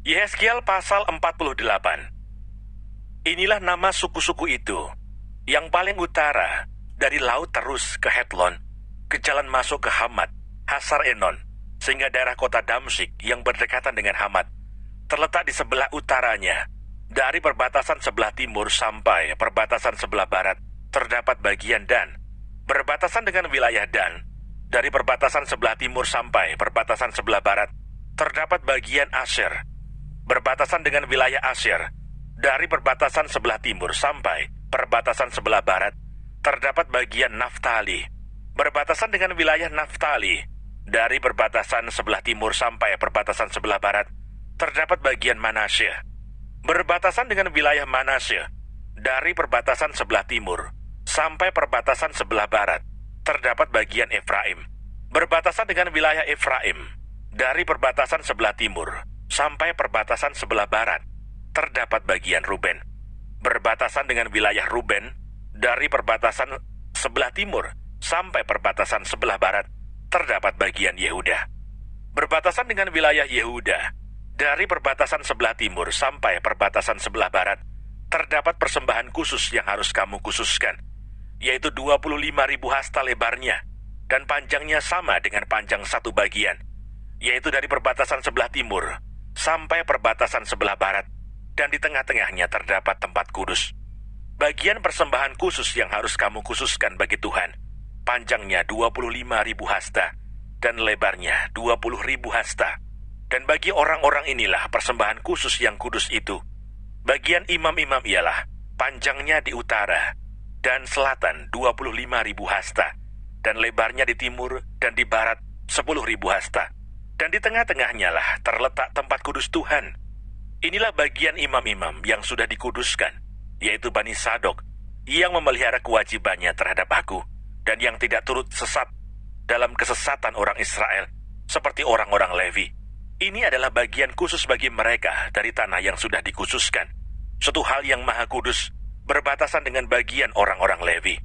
Yehezkiel pasal 48. Inilah nama suku-suku itu, yang paling utara dari laut terus ke Hetlon, ke jalan masuk ke Hamat, Hasar Enon, sehingga daerah kota Damsyik yang berdekatan dengan Hamat, terletak di sebelah utaranya. Dari perbatasan sebelah timur sampai perbatasan sebelah barat, terdapat bagian Dan. Berbatasan dengan wilayah Dan, dari perbatasan sebelah timur sampai perbatasan sebelah barat, terdapat bagian Asyer. Berbatasan dengan wilayah Asyer, dari perbatasan sebelah timur sampai perbatasan sebelah barat, terdapat bagian Naftali. Berbatasan dengan wilayah Naftali, dari perbatasan sebelah timur sampai perbatasan sebelah barat, terdapat bagian Manasye. Berbatasan dengan wilayah Manasye, dari perbatasan sebelah timur sampai perbatasan sebelah barat, terdapat bagian Efraim. Berbatasan dengan wilayah Efraim, dari perbatasan sebelah timur sampai perbatasan sebelah barat, terdapat bagian Ruben. Berbatasan dengan wilayah Ruben, dari perbatasan sebelah timur sampai perbatasan sebelah barat, terdapat bagian Yehuda. Berbatasan dengan wilayah Yehuda, dari perbatasan sebelah timur sampai perbatasan sebelah barat, terdapat persembahan khusus yang harus kamu khususkan, yaitu 25.000 hasta lebarnya, dan panjangnya sama dengan panjang satu bagian, yaitu dari perbatasan sebelah timur sampai perbatasan sebelah barat, dan di tengah-tengahnya terdapat tempat kudus. Bagian persembahan khusus yang harus kamu khususkan bagi Tuhan, panjangnya 25.000 hasta, dan lebarnya 20.000 hasta. Dan bagi orang-orang inilah persembahan khusus yang kudus itu. Bagian imam-imam ialah panjangnya di utara dan selatan 25.000 hasta, dan lebarnya di timur dan di barat 10.000 hasta. Dan di tengah-tengahnya lah terletak tempat kudus Tuhan. Inilah bagian imam-imam yang sudah dikuduskan, yaitu Bani Sadok, yang memelihara kewajibannya terhadap aku, dan yang tidak turut sesat dalam kesesatan orang Israel, seperti orang-orang Levi. Ini adalah bagian khusus bagi mereka dari tanah yang sudah dikhususkan, suatu hal yang maha kudus, berbatasan dengan bagian orang-orang Levi.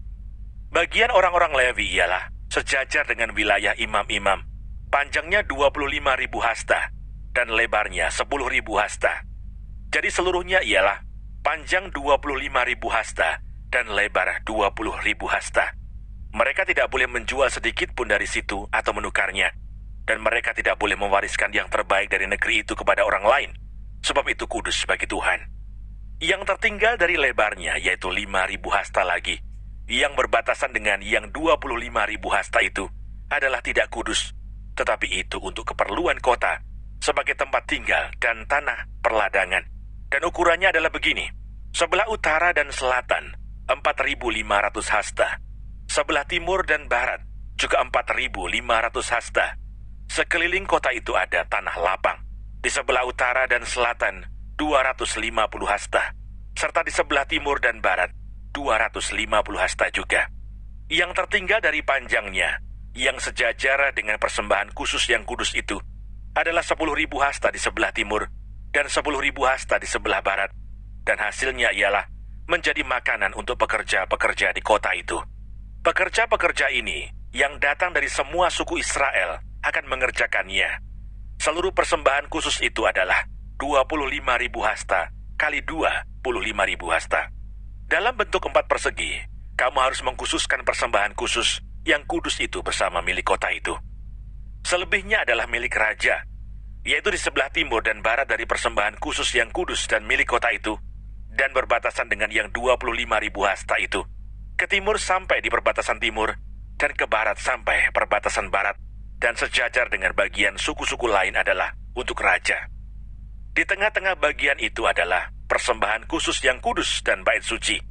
Bagian orang-orang Levi ialah sejajar dengan wilayah imam-imam, panjangnya 25.000 hasta, dan lebarnya 10.000 hasta. Jadi seluruhnya ialah panjang 25.000 hasta, dan lebar 20.000 hasta. Mereka tidak boleh menjual sedikit pun dari situ atau menukarnya, dan mereka tidak boleh mewariskan yang terbaik dari negeri itu kepada orang lain, sebab itu kudus bagi Tuhan. Yang tertinggal dari lebarnya yaitu 5.000 hasta lagi, yang berbatasan dengan yang 25.000 hasta itu adalah tidak kudus, tetapi itu untuk keperluan kota, sebagai tempat tinggal dan tanah perladangan. Dan ukurannya adalah begini: sebelah utara dan selatan 4.500 hasta, sebelah timur dan barat juga 4.500 hasta. Sekeliling kota itu ada tanah lapang, di sebelah utara dan selatan 250 hasta, serta di sebelah timur dan barat 250 hasta juga. Yang tertinggal dari panjangnya, yang sejajar dengan persembahan khusus yang kudus itu, adalah 10.000 hasta di sebelah timur dan 10.000 hasta di sebelah barat, dan hasilnya ialah menjadi makanan untuk pekerja-pekerja di kota itu. Pekerja-pekerja ini yang datang dari semua suku Israel akan mengerjakannya. Seluruh persembahan khusus itu adalah 25.000 hasta kali 25.000 hasta. Dalam bentuk 4 persegi, kamu harus mengkhususkan persembahan khusus yang kudus itu bersama milik kota itu. Selebihnya adalah milik raja, yaitu di sebelah timur dan barat dari persembahan khusus yang kudus dan milik kota itu, dan berbatasan dengan yang 25.000 hasta itu, ke timur sampai di perbatasan timur, dan ke barat sampai perbatasan barat, dan sejajar dengan bagian suku-suku lain adalah untuk raja. Di tengah-tengah bagian itu adalah persembahan khusus yang kudus dan bait suci,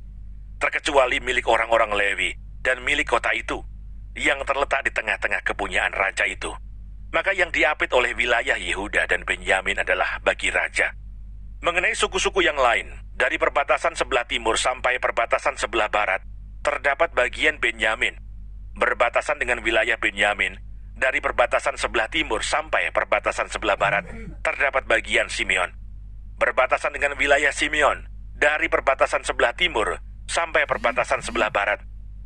terkecuali milik orang-orang Lewi dan milik kota itu, yang terletak di tengah-tengah kepunyaan raja itu. Maka yang diapit oleh wilayah Yehuda dan Benyamin adalah bagi raja. Mengenai suku-suku yang lain, dari perbatasan sebelah timur sampai perbatasan sebelah barat, terdapat bagian Benyamin. Berbatasan dengan wilayah Benyamin, dari perbatasan sebelah timur sampai perbatasan sebelah barat, terdapat bagian Simeon. Berbatasan dengan wilayah Simeon, dari perbatasan sebelah timur sampai perbatasan sebelah barat,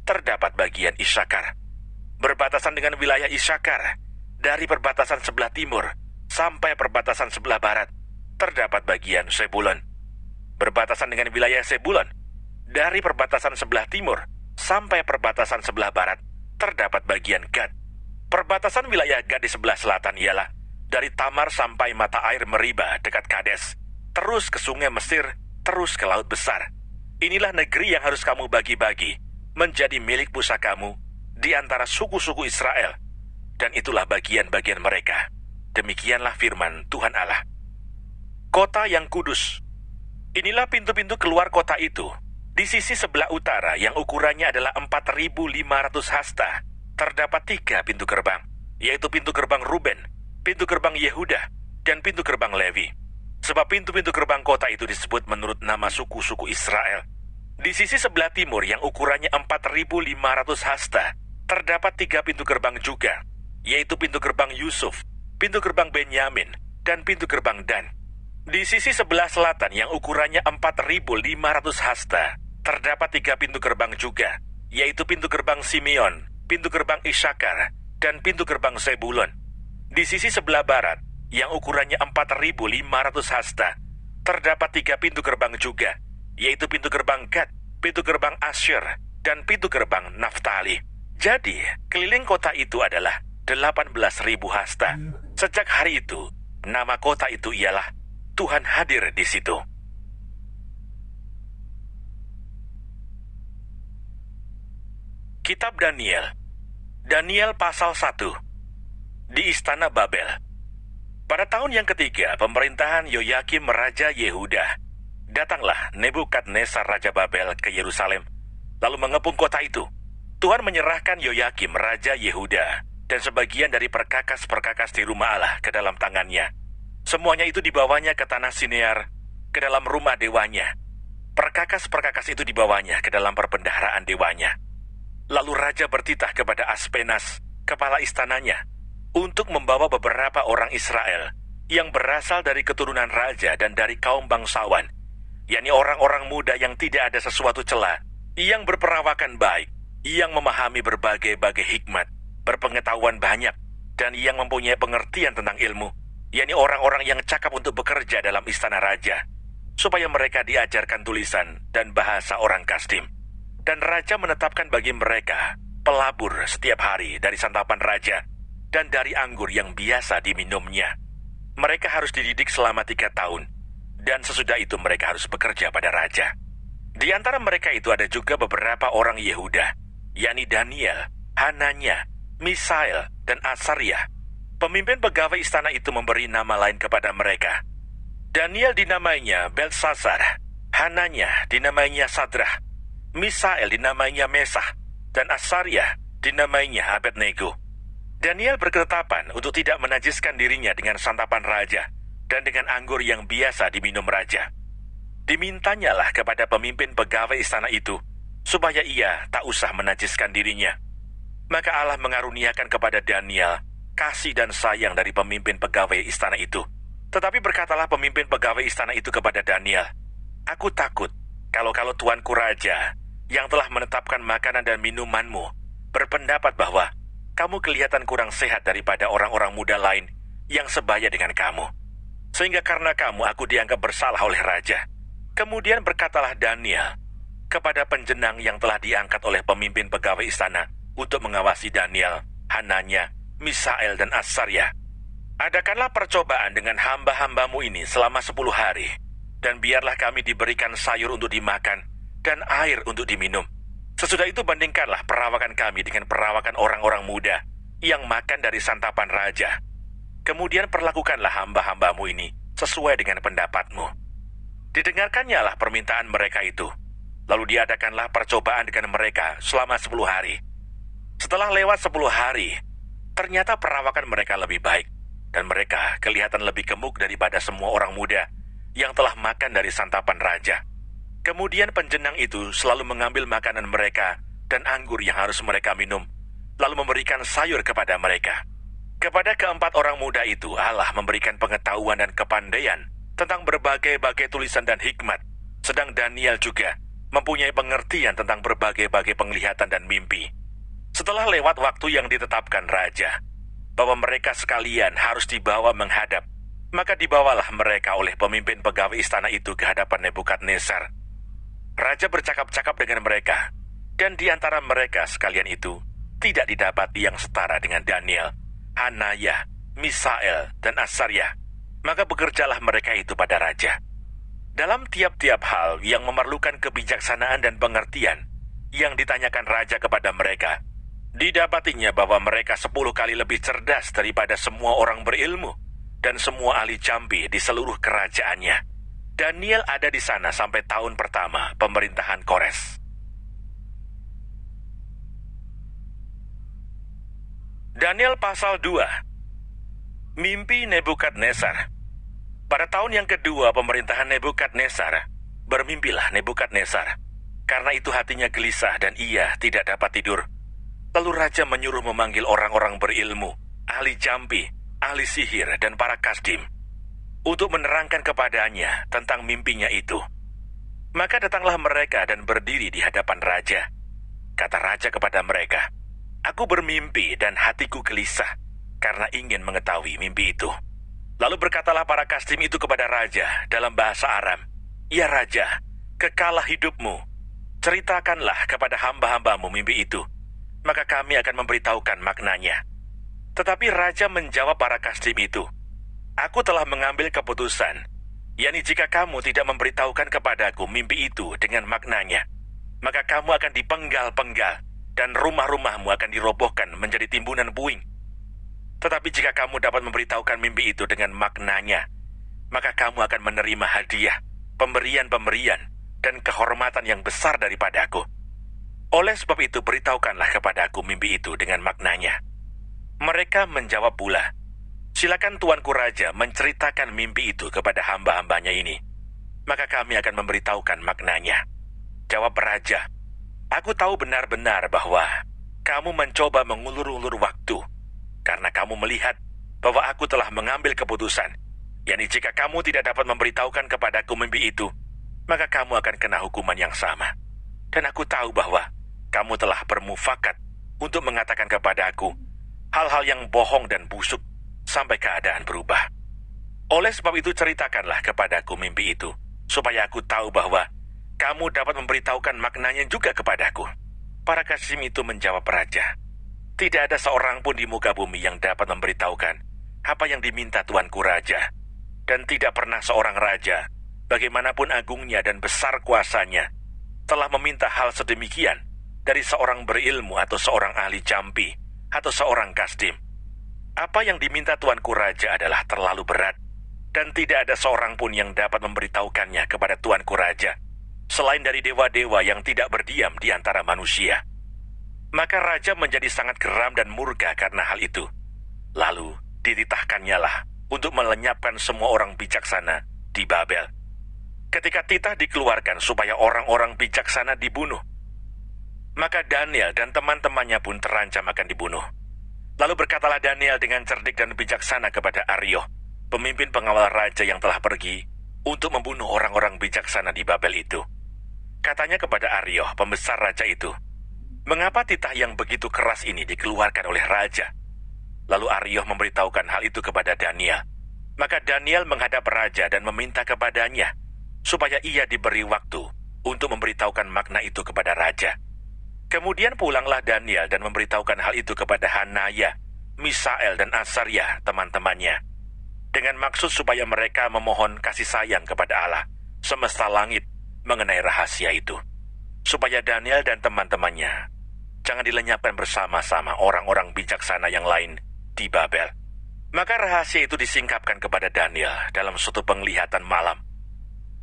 terdapat bagian Isakar. Berbatasan dengan wilayah Isakar, dari perbatasan sebelah timur sampai perbatasan sebelah barat, terdapat bagian Zebulon. Berbatasan dengan wilayah Zebulon, dari perbatasan sebelah timur sampai perbatasan sebelah barat, terdapat bagian Gad. Perbatasan wilayah Gad di sebelah selatan ialah dari Tamar sampai mata air Meriba dekat Kades, terus ke sungai Mesir, terus ke Laut Besar. Inilah negeri yang harus kamu bagi-bagi, menjadi milik pusakamu di antara suku-suku Israel. Dan itulah bagian-bagian mereka. Demikianlah firman Tuhan Allah. Kota yang kudus. Inilah pintu-pintu keluar kota itu. Di sisi sebelah utara yang ukurannya adalah 4.500 hasta, terdapat 3 pintu gerbang, yaitu pintu gerbang Ruben, pintu gerbang Yehuda, dan pintu gerbang Lewi. Sebab pintu-pintu gerbang kota itu disebut menurut nama suku-suku Israel. Di sisi sebelah timur yang ukurannya 4.500 hasta, terdapat 3 pintu gerbang juga, yaitu pintu gerbang Yusuf, pintu gerbang Benyamin, dan pintu gerbang Dan. Di sisi sebelah selatan yang ukurannya 4.500 hasta, terdapat 3 pintu gerbang juga, yaitu pintu gerbang Simeon, pintu gerbang Isakar, dan pintu gerbang Zebulon. Di sisi sebelah barat, yang ukurannya 4.500 hasta, terdapat 3 pintu gerbang juga, yaitu pintu gerbang Gad, pintu gerbang Asyur, dan pintu gerbang Naftali. Jadi, keliling kota itu adalah 18.000 hasta. Sejak hari itu, nama kota itu ialah Tuhan hadir di situ. Kitab Daniel. Daniel pasal 1. Di Istana Babel. Pada tahun yang ketiga pemerintahan Yoyakim Raja Yehuda, datanglah Nebukadnezar Raja Babel ke Yerusalem, lalu mengepung kota itu. Tuhan menyerahkan Yoyakim Raja Yehuda dan sebagian dari perkakas-perkakas di rumah Allah ke dalam tangannya. Semuanya itu dibawanya ke tanah Sinear, ke dalam rumah dewanya. Perkakas-perkakas itu dibawanya ke dalam perbendaharaan dewanya. Lalu Raja bertitah kepada Aspenas, kepala istananya, untuk membawa beberapa orang Israel yang berasal dari keturunan raja dan dari kaum bangsawan, yakni orang-orang muda yang tidak ada sesuatu cela, yang berperawakan baik, yang memahami berbagai-bagai hikmat, berpengetahuan banyak, dan yang mempunyai pengertian tentang ilmu, yakni orang-orang yang cakap untuk bekerja dalam istana raja, supaya mereka diajarkan tulisan dan bahasa orang Kasdim. Dan raja menetapkan bagi mereka pelabur setiap hari dari santapan raja dan dari anggur yang biasa diminumnya. Mereka harus dididik selama 3 tahun, dan sesudah itu mereka harus bekerja pada raja. Di antara mereka itu ada juga beberapa orang Yehuda, yakni Daniel, Hananya, Misael, dan Asaria. Pemimpin pegawai istana itu memberi nama lain kepada mereka. Daniel dinamainya Belsasar, Hananya dinamainya Sadrah, Misael dinamainya Mesah, dan Asaria dinamainya Abednego. Daniel berketetapan untuk tidak menajiskan dirinya dengan santapan raja dan dengan anggur yang biasa diminum raja. Dimintanyalah kepada pemimpin pegawai istana itu supaya ia tak usah menajiskan dirinya. Maka Allah mengaruniakan kepada Daniel kasih dan sayang dari pemimpin pegawai istana itu. Tetapi berkatalah pemimpin pegawai istana itu kepada Daniel, "Aku takut kalau tuanku raja yang telah menetapkan makanan dan minumanmu berpendapat bahwa kamu kelihatan kurang sehat daripada orang-orang muda lain yang sebaya dengan kamu. Sehingga karena kamu aku dianggap bersalah oleh raja." Kemudian berkatalah Daniel kepada penjenang yang telah diangkat oleh pemimpin pegawai istana untuk mengawasi Daniel, Hananya, Misael, dan Asaria, "Adakanlah percobaan dengan hamba-hambamu ini selama 10 hari, dan biarlah kami diberikan sayur untuk dimakan dan air untuk diminum. Sesudah itu bandingkanlah perawakan kami dengan perawakan orang-orang muda yang makan dari santapan raja. Kemudian perlakukanlah hamba-hambamu ini sesuai dengan pendapatmu." Didengarkannya lah permintaan mereka itu. Lalu diadakanlah percobaan dengan mereka selama 10 hari. Setelah lewat 10 hari, ternyata perawakan mereka lebih baik, dan mereka kelihatan lebih gemuk daripada semua orang muda yang telah makan dari santapan raja. Kemudian penjenang itu selalu mengambil makanan mereka dan anggur yang harus mereka minum, lalu memberikan sayur kepada mereka. Kepada keempat orang muda itu Allah memberikan pengetahuan dan kepandaian tentang berbagai-bagai tulisan dan hikmat, sedang Daniel juga mempunyai pengertian tentang berbagai-bagai penglihatan dan mimpi. Setelah lewat waktu yang ditetapkan raja, bahwa mereka sekalian harus dibawa menghadap, Maka dibawalah mereka oleh pemimpin pegawai istana itu ke hadapan Nebukadnezar. Raja bercakap-cakap dengan mereka, dan di antara mereka sekalian itu tidak didapati yang setara dengan Daniel, Hanaya, Misael, dan Azaria. Maka bekerjalah mereka itu pada raja. Dalam tiap-tiap hal yang memerlukan kebijaksanaan dan pengertian yang ditanyakan raja kepada mereka, didapatinya bahwa mereka 10 kali lebih cerdas daripada semua orang berilmu dan semua ahli jambi di seluruh kerajaannya. Daniel ada di sana sampai tahun pertama pemerintahan Kores. Daniel pasal 2. Mimpi Nebukadnezar. Pada tahun yang kedua pemerintahan Nebukadnezar, bermimpilah Nebukadnezar. Karena itu hatinya gelisah dan ia tidak dapat tidur. Lalu raja menyuruh memanggil orang-orang berilmu, ahli jambi, ahli sihir, dan para kasdim, untuk menerangkan kepadanya tentang mimpinya itu. Maka datanglah mereka dan berdiri di hadapan raja. Kata raja kepada mereka, "Aku bermimpi dan hatiku gelisah, karena ingin mengetahui mimpi itu." Lalu berkatalah para kasdim itu kepada raja dalam bahasa Aram, "Ya raja, kekalah hidupmu. Ceritakanlah kepada hamba-hambamu mimpi itu, maka kami akan memberitahukan maknanya." Tetapi raja menjawab para kasdim itu, "Aku telah mengambil keputusan, yakni jika kamu tidak memberitahukan kepadaku mimpi itu dengan maknanya, maka kamu akan dipenggal-penggal, dan rumah-rumahmu akan dirobohkan menjadi timbunan puing. Tetapi jika kamu dapat memberitahukan mimpi itu dengan maknanya, maka kamu akan menerima hadiah, pemberian-pemberian, dan kehormatan yang besar daripadaku. Oleh sebab itu beritahukanlah kepadaku mimpi itu dengan maknanya." Mereka menjawab pula, "Silakan tuanku raja menceritakan mimpi itu kepada hamba-hambanya ini, maka kami akan memberitahukan maknanya." Jawab raja, "Aku tahu benar-benar bahwa kamu mencoba mengulur-ulur waktu, karena kamu melihat bahwa aku telah mengambil keputusan, yakni jika kamu tidak dapat memberitahukan kepadaku mimpi itu, maka kamu akan kena hukuman yang sama. Dan aku tahu bahwa kamu telah bermufakat untuk mengatakan kepadaku hal-hal yang bohong dan busuk sampai keadaan berubah. Oleh sebab itu ceritakanlah kepadaku mimpi itu, supaya aku tahu bahwa kamu dapat memberitahukan maknanya juga kepadaku." Para kasdim itu menjawab raja, "Tidak ada seorang pun di muka bumi yang dapat memberitahukan apa yang diminta tuanku raja. Dan tidak pernah seorang raja, bagaimanapun agungnya dan besar kuasanya, telah meminta hal sedemikian dari seorang berilmu atau seorang ahli jambi atau seorang kasdim. Apa yang diminta tuanku raja adalah terlalu berat, dan tidak ada seorang pun yang dapat memberitahukannya kepada tuanku raja, selain dari dewa-dewa yang tidak berdiam di antara manusia." Maka raja menjadi sangat geram dan murka karena hal itu. Lalu dititahkannya lah untuk melenyapkan semua orang bijaksana di Babel. Ketika titah dikeluarkan supaya orang-orang bijaksana dibunuh, maka Daniel dan teman-temannya pun terancam akan dibunuh. Lalu berkatalah Daniel dengan cerdik dan bijaksana kepada Arioh, pemimpin pengawal raja yang telah pergi untuk membunuh orang-orang bijaksana di Babel itu. Katanya kepada Arioh, pembesar raja itu, "Mengapa titah yang begitu keras ini dikeluarkan oleh raja?" Lalu Arioh memberitahukan hal itu kepada Daniel. Maka Daniel menghadap raja dan meminta kepadanya supaya ia diberi waktu untuk memberitahukan makna itu kepada raja. Kemudian pulanglah Daniel dan memberitahukan hal itu kepada Hanaya, Misael, dan Azaria, teman-temannya, dengan maksud supaya mereka memohon kasih sayang kepada Allah semesta langit mengenai rahasia itu, supaya Daniel dan teman-temannya jangan dilenyapkan bersama-sama orang-orang bijaksana yang lain di Babel. Maka rahasia itu disingkapkan kepada Daniel dalam suatu penglihatan malam.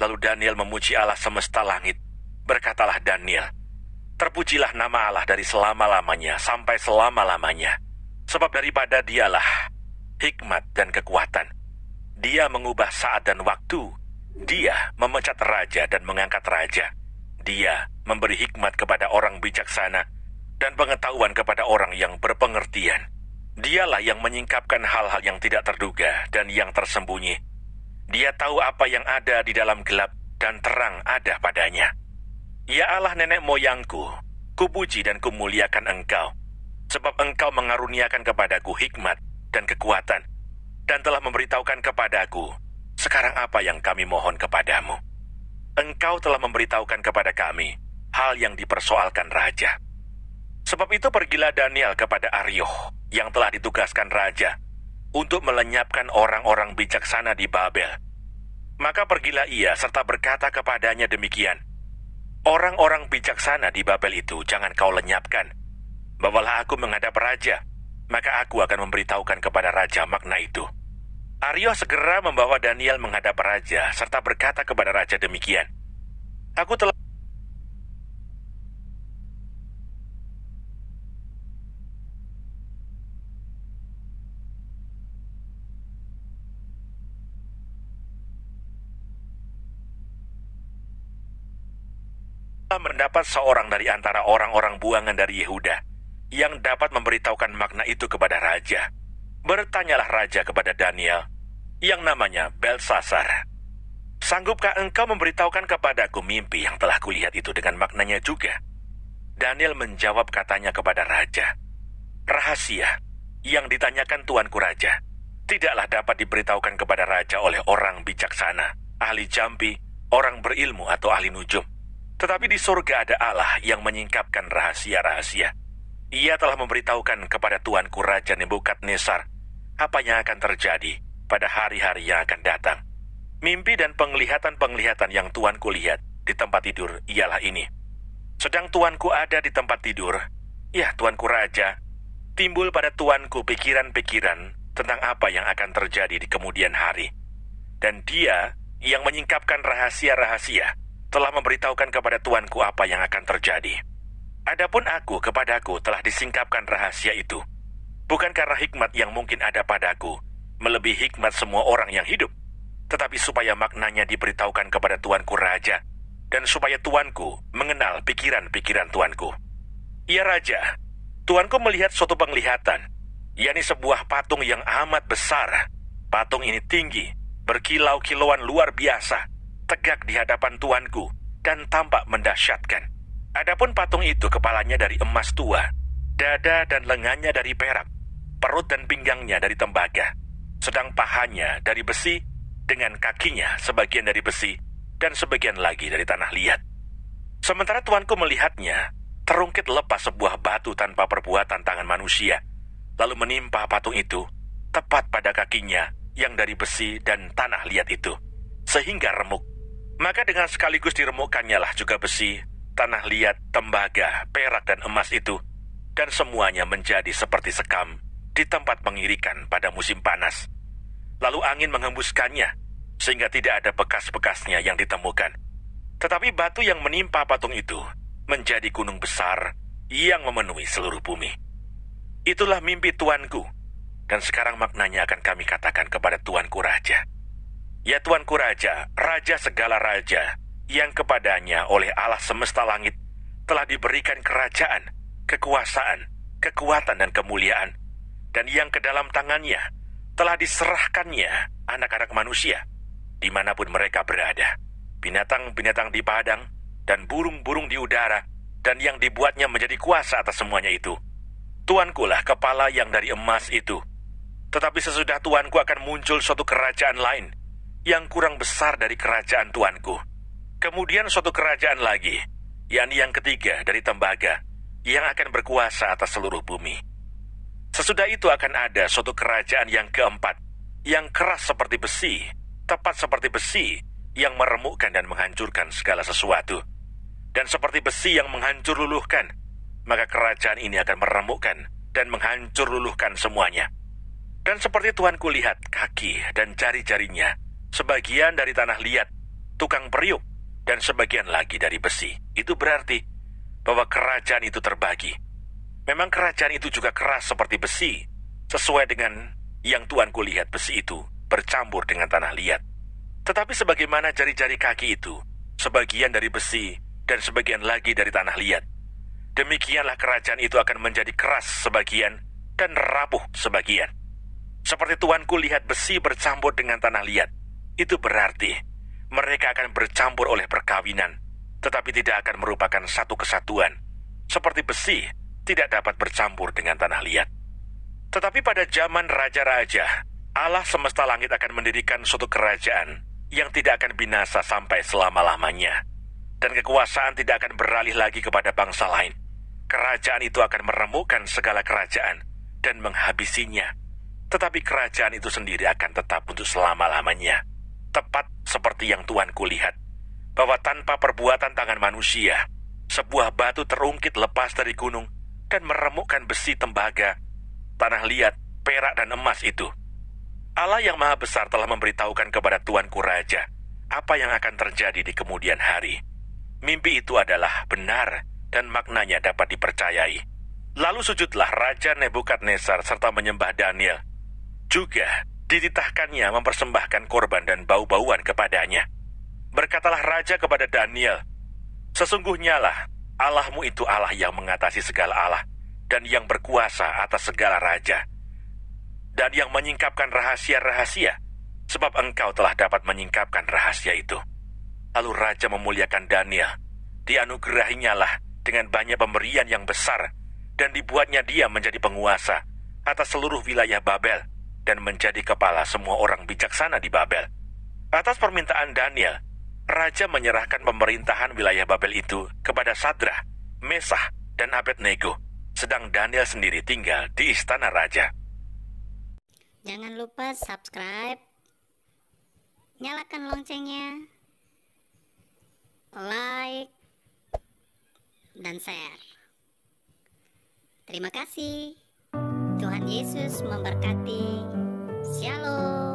Lalu Daniel memuji Allah semesta langit. Berkatalah Daniel, "Terpujilah nama Allah dari selama-lamanya sampai selama-lamanya, sebab daripada Dialah hikmat dan kekuatan. Dia mengubah saat dan waktu. Dia memecat raja dan mengangkat raja. Dia memberi hikmat kepada orang bijaksana dan pengetahuan kepada orang yang berpengertian. Dialah yang menyingkapkan hal-hal yang tidak terduga dan yang tersembunyi. Dia tahu apa yang ada di dalam gelap dan terang ada padanya. Ya Allah nenek moyangku, kupuji dan kumuliakan Engkau, sebab Engkau mengaruniakan kepadaku hikmat dan kekuatan, dan telah memberitahukan kepadaku. Sekarang apa yang kami mohon kepadamu? Engkau telah memberitahukan kepada kami hal yang dipersoalkan raja. Sebab itu pergilah Daniel kepada Arioh yang telah ditugaskan raja untuk melenyapkan orang-orang bijaksana di Babel. Maka pergilah ia serta berkata kepadanya demikian, orang-orang bijaksana di Babel itu jangan kau lenyapkan. Bawalah aku menghadap raja, maka aku akan memberitahukan kepada raja makna itu. Arioh segera membawa Daniel menghadap raja serta berkata kepada raja demikian, aku telah mendapat seorang dari antara orang-orang buangan dari Yehuda yang dapat memberitahukan makna itu kepada raja. Bertanyalah raja kepada Daniel, yang namanya Belsasar, sanggupkah engkau memberitahukan kepadaku mimpi yang telah kulihat itu dengan maknanya juga? Daniel menjawab katanya kepada raja, rahasia yang ditanyakan tuanku raja tidaklah dapat diberitahukan kepada raja oleh orang bijaksana, ahli jampi, orang berilmu atau ahli nujum. Tetapi di surga ada Allah yang menyingkapkan rahasia-rahasia. Ia telah memberitahukan kepada tuanku Raja Nebukadnezar apa yang akan terjadi pada hari-hari yang akan datang. Mimpi dan penglihatan-penglihatan yang tuanku lihat di tempat tidur ialah ini. Sedang tuanku ada di tempat tidur, ya tuanku Raja, timbul pada tuanku pikiran-pikiran tentang apa yang akan terjadi di kemudian hari. Dan dia yang menyingkapkan rahasia-rahasia telah memberitahukan kepada tuanku apa yang akan terjadi. Adapun kepadaku telah disingkapkan rahasia itu, bukan karena hikmat yang mungkin ada padaku, melebihi hikmat semua orang yang hidup, tetapi supaya maknanya diberitahukan kepada tuanku raja, dan supaya tuanku mengenal pikiran-pikiran tuanku. Ya raja, tuanku melihat suatu penglihatan, yakni sebuah patung yang amat besar. Patung ini tinggi, berkilau-kilauan luar biasa, tegak di hadapan tuanku, dan tampak mendahsyatkan. Adapun patung itu kepalanya dari emas tua, dada dan lengannya dari perak, perut dan pinggangnya dari tembaga, sedang pahanya dari besi, dengan kakinya sebagian dari besi, dan sebagian lagi dari tanah liat. Sementara tuanku melihatnya, terungkit lepas sebuah batu tanpa perbuatan tangan manusia, lalu menimpa patung itu, tepat pada kakinya yang dari besi dan tanah liat itu, sehingga remuk. Maka dengan sekaligus diremukkannya lah juga besi, tanah liat, tembaga, perak dan emas itu, dan semuanya menjadi seperti sekam di tempat pengirikan pada musim panas. Lalu angin menghembuskannya, sehingga tidak ada bekas-bekasnya yang ditemukan. Tetapi batu yang menimpa patung itu menjadi gunung besar yang memenuhi seluruh bumi. Itulah mimpi tuanku, dan sekarang maknanya akan kami katakan kepada tuanku raja. Ya tuanku raja, raja segala raja, yang kepadanya oleh Allah semesta langit telah diberikan kerajaan, kekuasaan, kekuatan dan kemuliaan, dan yang ke dalam tangannya telah diserahkannya anak-anak manusia, dimanapun mereka berada, binatang-binatang di padang, dan burung-burung di udara, dan yang dibuatnya menjadi kuasa atas semuanya itu. Tuankulah kepala yang dari emas itu. Tetapi sesudah tuanku akan muncul suatu kerajaan lain, yang kurang besar dari kerajaan tuanku. Kemudian suatu kerajaan lagi, yakni yang ketiga dari tembaga, yang akan berkuasa atas seluruh bumi. Sesudah itu akan ada suatu kerajaan yang keempat, yang keras seperti besi, tepat seperti besi, yang meremukkan dan menghancurkan segala sesuatu. Dan seperti besi yang menghancur luluhkan, maka kerajaan ini akan meremukkan dan menghancur luluhkan semuanya. Dan seperti tuanku lihat kaki dan jari-jarinya, sebagian dari tanah liat, tukang periuk, dan sebagian lagi dari besi. Itu berarti bahwa kerajaan itu terbagi. Memang kerajaan itu juga keras seperti besi, sesuai dengan yang tuanku lihat besi itu bercampur dengan tanah liat. Tetapi sebagaimana jari-jari kaki itu, sebagian dari besi dan sebagian lagi dari tanah liat, demikianlah kerajaan itu akan menjadi keras sebagian dan rapuh sebagian. Seperti tuanku lihat besi bercampur dengan tanah liat, itu berarti mereka akan bercampur oleh perkawinan, tetapi tidak akan merupakan satu kesatuan. Seperti besi tidak dapat bercampur dengan tanah liat. Tetapi pada zaman raja-raja Allah semesta langit akan mendirikan suatu kerajaan yang tidak akan binasa sampai selama-lamanya. Dan kekuasaan tidak akan beralih lagi kepada bangsa lain. Kerajaan itu akan meremukkan segala kerajaan dan menghabisinya. Tetapi kerajaan itu sendiri akan tetap untuk selama-lamanya. Tepat seperti yang Tuanku lihat, bahwa tanpa perbuatan tangan manusia, sebuah batu terungkit lepas dari gunung dan meremukkan besi tembaga, tanah liat, perak dan emas itu. Allah yang Maha Besar telah memberitahukan kepada Tuanku Raja apa yang akan terjadi di kemudian hari. Mimpi itu adalah benar dan maknanya dapat dipercayai. Lalu sujudlah Raja Nebukadnezar serta menyembah Daniel. Juga dititahkannya mempersembahkan korban dan bau-bauan kepadanya. Berkatalah Raja kepada Daniel, "Sesungguhnya lah Allahmu itu Allah yang mengatasi segala Allah dan yang berkuasa atas segala raja, dan yang menyingkapkan rahasia-rahasia, sebab engkau telah dapat menyingkapkan rahasia itu." Lalu Raja memuliakan Daniel. Dianugerahinya lah dengan banyak pemberian yang besar, dan dibuatnya dia menjadi penguasa atas seluruh wilayah Babel, dan menjadi kepala semua orang bijaksana di Babel. Atas permintaan Daniel, Raja menyerahkan pemerintahan wilayah Babel itu kepada Sadrah, Mesah, dan Abednego, sedang Daniel sendiri tinggal di istana Raja. Jangan lupa subscribe, nyalakan loncengnya, like, dan share. Terima kasih. Tuhan Yesus memberkati. Shalom.